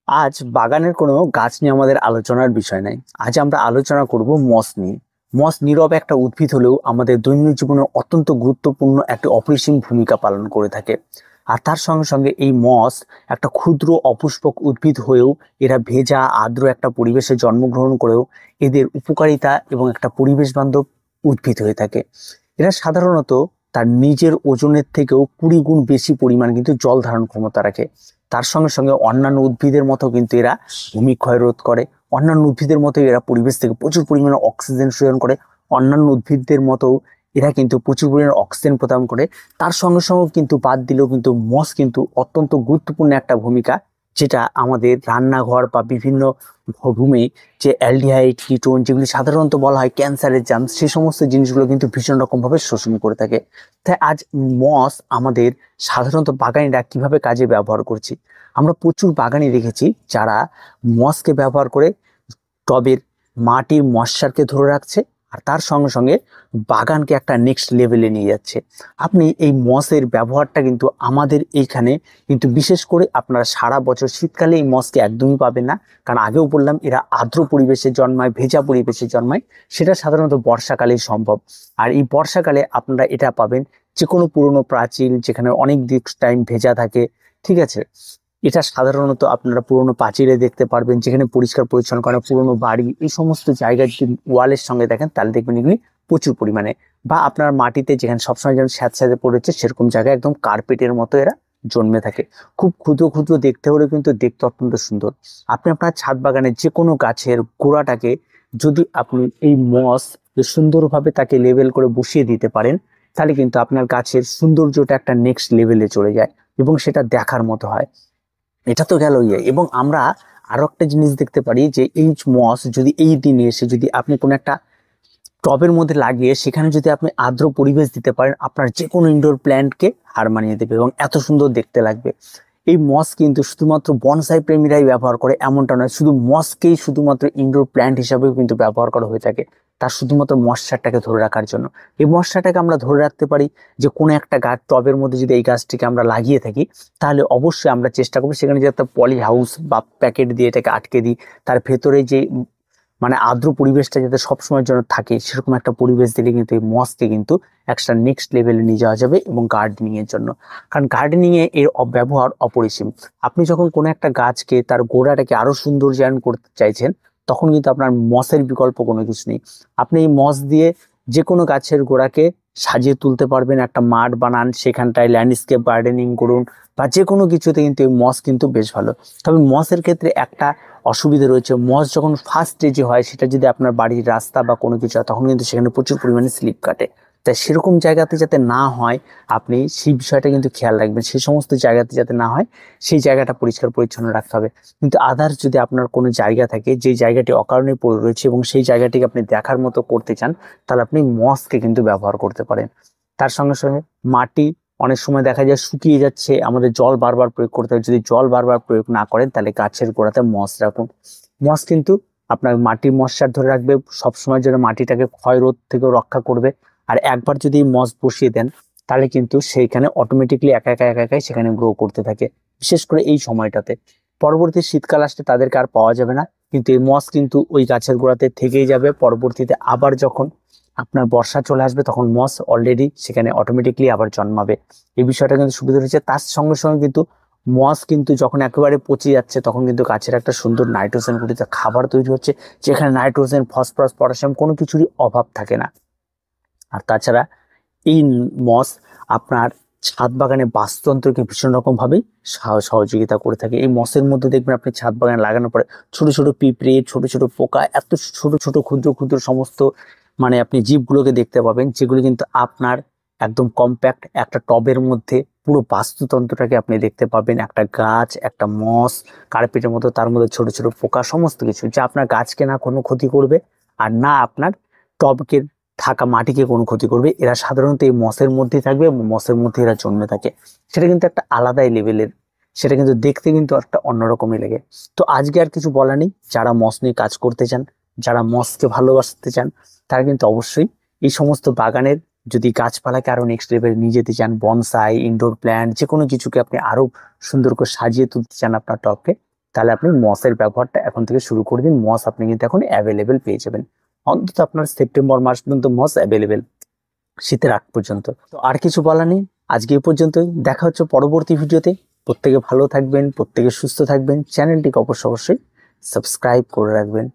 আজ বাগানের কোনো গাছ নিয়ে আমাদের আলোচনার বিষয় নাই। আজ আমরা আলোচনা করব মস নিয়ে। মস নীরব একটা উদ্ভিদ হলেও আমাদের দৈনন্দিন জীবনে অত্যন্ত গুরুত্বপূর্ণ একটি অপরিসীম ভূমিকা পালন করে থাকে। আর তার সঙ্গে সঙ্গে এই মস একটা ক্ষুদ্র অপুষ্পক উদ্ভিদ হয়েও এরা ভেজা আর্দ্র একটা পরিবেশে জন্মগ্রহণ করেও এদের উপকারিতা এবং একটা পরিবেশ বান্ধব উদ্ভিদ হয়ে থাকে। এরা সাধারণত তার নিজের ওজনের থেকেও 20 গুণ বেশি পরিমাণ কিন্তু জল ধারণ ক্ষমতা রাখে। তার সঙ্গে সঙ্গে অন্যান্য উদ্ভিদের মতো কিন্তু এরা ভূমিক্ষয় রোধ করে। অন্যান্য উদ্ভিদের মতো এরা পরিবেশ থেকে প্রচুর পরিমাণে অক্সিজেন শোষণ করে। অন্যান্য উদ্ভিদদের মতো এরা কিন্তু প্রচুর পরিমাণে অক্সিজেন প্রদান করে। তার সঙ্গে সঙ্গে কিন্তু বাদ দিলেও কিন্তু মস কিন্তু অত্যন্ত গুরুত্বপূর্ণ একটা ভূমিকা, যেটা আমাদের রান্নাঘর বা বিভিন্ন রুমে যে অ্যালডিহাইড কিটোন যেগুলি সাধারণত বলা হয় ক্যান্সারের জার্ম, সেই সমস্ত জিনিসগুলো কিন্তু ভীষণ রকম ভাবে শোষণ করে থাকে। তাই আজ মস আমাদের সাধারণত বাগানিরা কিভাবে কাজে ব্যবহার করছি। আমরা প্রচুর বাগানি দেখেছি যারা মসকে ব্যবহার করে টবের মাটির ময়েশ্চারকে ধরে রাখছে, আর তার সঙ্গে সঙ্গে বাগানকে একটা নেক্সট লেভেলে নিয়ে যাচ্ছে। আপনি এই মসের ব্যবহারটা কিন্তু আমাদের এইখানে কিন্তু বিশেষ করে আপনারা সারা বছর শীতকালে এই মসকে একদমই পাবেন না, কারণ আগেও বললাম এরা আর্দ্র পরিবেশে জন্মায়, ভেজা পরিবেশে জন্মায়। সেটা সাধারণত বর্ষাকালেই সম্ভব। আর এই বর্ষাকালে আপনারা এটা পাবেন যে কোনো পুরনো প্রাচীর যেখানে অনেক দিক টাইম ভেজা থাকে, ঠিক আছে, এটা সাধারণত আপনারা পুরোনো পাঁচিলে দেখতে পারবেন, যেখানে পরিষ্কার পরিচ্ছন্ন করা পুরোনো বাড়ি, এই সমস্ত জায়গায় যদি ওয়ালের সঙ্গে দেখেন তাহলে দেখবেন এগুলি প্রচুর পরিমাণে। বা আপনার মাটিতে যেখানে সবসময় যেমন স্যাঁতস্যাঁতে পড়েছে সেরকম জায়গায় একদম কার্পেটের মতো এরা জন্মে থাকে। খুব ক্ষুদ্র ক্ষুদ্র দেখতে হলে কিন্তু দেখতে অত্যন্ত সুন্দর। আপনি আপনার ছাদ বাগানে যে কোনো গাছের গোড়াটাকে যদি আপনি এই মস সুন্দরভাবে তাকে লেবেল করে বসিয়ে দিতে পারেন, তাহলে কিন্তু আপনার গাছের সৌন্দর্যটা একটা নেক্সট লেভেলে চলে যায় এবং সেটা দেখার মতো হয়। এটা তো গেল ইয়ে। এবং আমরা আরো একটা জিনিস দেখতে পারি যে এই মস যদি এই দিনে এসে যদি আপনি কোনো একটা টবের মধ্যে লাগিয়ে সেখানে যদি আপনি আর্দ্র পরিবেশ দিতে পারেন, আপনার যে কোনো ইনডোর প্ল্যান্টকে হার মানিয়ে দেবে এবং এত সুন্দর দেখতে লাগবে। এই মস কিন্তু শুধুমাত্র বনসাই প্রেমীরাই ব্যবহার করে এমনটা নয়, শুধু মসকেই শুধুমাত্র ইনডোর প্ল্যান্ট হিসাবেও কিন্তু ব্যবহার করা হয়ে থাকে, তার শুধুমাত্র মশাটাকে ধরে রাখার জন্য। এই মশাটাকে আমরা ধরে রাখতে পারি যে কোনো একটা গাছ টবের মধ্যে যদি এই গাছটিকে আমরা লাগিয়ে থাকি, তাহলে অবশ্যই আমরা চেষ্টা করবো সেখানে যে একটা পলি হাউস বা প্যাকেট দিয়ে এটাকে আটকে দিই, তার ভেতরে যে মানে আর্দ্র পরিবেশটা যাতে সবসময়ের জন্য থাকে সেরকম একটা পরিবেশ দিলে কিন্তু এই মসকে কিন্তু একটা নেক্সট লেভেলে নিয়ে যাওয়া যাবে এবং গার্ডেনিং এর জন্য। কারণ গার্ডেনিং এ এর ব্যবহার অপরিসীম। আপনি যখন কোনো একটা গাছকে তার গোড়াটাকে আরো সৌন্দর্যায়ন করতে চাইছেন, তখন কিন্তু আপনার মসের বিকল্প কোনো কিছু নেই। আপনি এই মস দিয়ে যে কোনো গাছের গোড়াকে সাজিয়ে তুলতে পারবেন। একটা মাঠ বানান, সেখানটায় ল্যান্ডস্কেপ গার্ডেনিং করুন, বা যে কোনো কিছুতে কিন্তু এই মস কিন্তু বেশ ভালো। তবে মসের ক্ষেত্রে একটা অসুবিধা রয়েছে, মস যখন ফার্স্ট স্টেজে হয় সেটা যদি আপনার বাড়ির রাস্তা বা কোনো কিছু হয় তখন কিন্তু সেখানে প্রচুর পরিমাণে স্লিপ কাটে। তাই সেরকম জায়গাতে যাতে না হয় আপনি সেই বিষয়টা কিন্তু খেয়াল রাখবেন। সেই সমস্ত জায়গাতে যাতে না হয় সেই জায়গাটা পরিষ্কার পরিচ্ছন্ন রাখতে হবে। কিন্তু আদার্স যদি আপনার কোনো জায়গা থাকে যে জায়গাটি অকারণে পড়ে রয়েছে এবং সেই জায়গাটিকে আপনি দেখার মতো করতে চান, তাহলে আপনি মসকে কিন্তু ব্যবহার করতে পারেন। তার সঙ্গে সঙ্গে মাটি অনেক সময় দেখা যায় শুকিয়ে যাচ্ছে, আমাদের জল বারবার প্রয়োগ করতে হয়। যদি জল বারবার প্রয়োগ না করেন তাহলে গাছের গোড়াতে মস রাখুন। মস কিন্তু আপনার মাটির ময়েশ্চার ধরে রাখবে, সবসময় যেন মাটিটাকে ক্ষয় রোধ থেকেও রক্ষা করবে। আর একবার যদি মস বসিয়ে দেন তাহলে কিন্তু সেইখানে অটোমেটিকলি একা একা একা একাই সেখানে গ্রো করতে থাকে, বিশেষ করে এই সময়টাতে। পরবর্তী শীতকাল আসলে তাদেরকে আর পাওয়া যাবে না, কিন্তু এই মস কিন্তু ওই গাছের গোড়াতে থেকেই যাবে। পরবর্তীতে আবার যখন আপনার বর্ষা চলে আসবে তখন মস অলরেডি সেখানে অটোমেটিকলি আবার জন্মাবে। এই বিষয়টা কিন্তু সুবিধা রয়েছে। তার সঙ্গে সঙ্গে কিন্তু মস কিন্তু যখন একেবারে পচে যাচ্ছে তখন কিন্তু গাছের একটা সুন্দর নাইট্রোজেন গঠিত খাবার তৈরি হচ্ছে, যেখানে নাইট্রোজেন, ফসফরাস, পটাশিয়াম কোনো কিছুরই অভাব থাকে না। আর তাছাড়া এই মস আপনার ছাদ বাগানে বাস্তুতন্ত্রকে ভীষণ রকম ভাবেই সহযোগিতা করে থাকে। এই মসের মধ্যে দেখবেন আপনি ছাদ বাগানে লাগানোর পরে ছোট ছোট পিঁপড়ে, ছোট ছোট পোকা, এত ছোট ছোট ক্ষুদ্র ক্ষুদ্র সমস্ত মানে আপনি জীবগুলোকে দেখতে পাবেন, যেগুলো কিন্তু আপনার একদম কম্প্যাক্ট একটা টবের মধ্যে পুরো বাস্তুতন্ত্রটাকে আপনি দেখতে পাবেন। একটা গাছ, একটা মস, কার্পেটের মতো, তার মধ্যে ছোট ছোট পোকা, সমস্ত কিছু যা আপনার গাছকে না কোনো ক্ষতি করবে আর না আপনার টবকে থাকা মাটিকে কোনো ক্ষতি করবে। এরা সাধারণত এই মসের মধ্যেই থাকবে এবং মসের মধ্যে এরা জন্মে থাকে। সেটা কিন্তু একটা আলাদাই লেভেলের, সেটা কিন্তু দেখতে কিন্তু একটা অন্যরকমই লাগে। তো আজকে আর কিছু বলা নেই। যারা মস নিয়ে কাজ করতে চান, যারা মসকে ভালোবাসতে চান, তারা কিন্তু অবশ্যই এই সমস্ত বাগানের যদি গাছপালাকে আরো নেক্সট লেভেল নিয়ে যেতে চান, বনসাই, ইনডোর প্ল্যান্ট, যে কোনো কিছুকে আপনি আরো সুন্দর করে সাজিয়ে তুলতে চান আপনার টবকে, তাহলে আপনি মসের ব্যবহারটা এখন থেকে শুরু করে দিন। মস আপনি কিন্তু এখন অ্যাভেলেবেল পেয়ে যাবেন, অন্তত আপনার সেপ্টেম্বর মাস পর্যন্ত মস অ্যাভেলেবেল, শীতের আগ পর্যন্ত। তো আর কিছু বলা নেই, আজকে এ পর্যন্তই। দেখা হচ্ছে পরবর্তী ভিডিওতে। প্রত্যেকে ভালো থাকবেন, প্রত্যেকে সুস্থ থাকবেন। চ্যানেলটিকে অবশ্যই সাবস্ক্রাইব করে রাখবেন।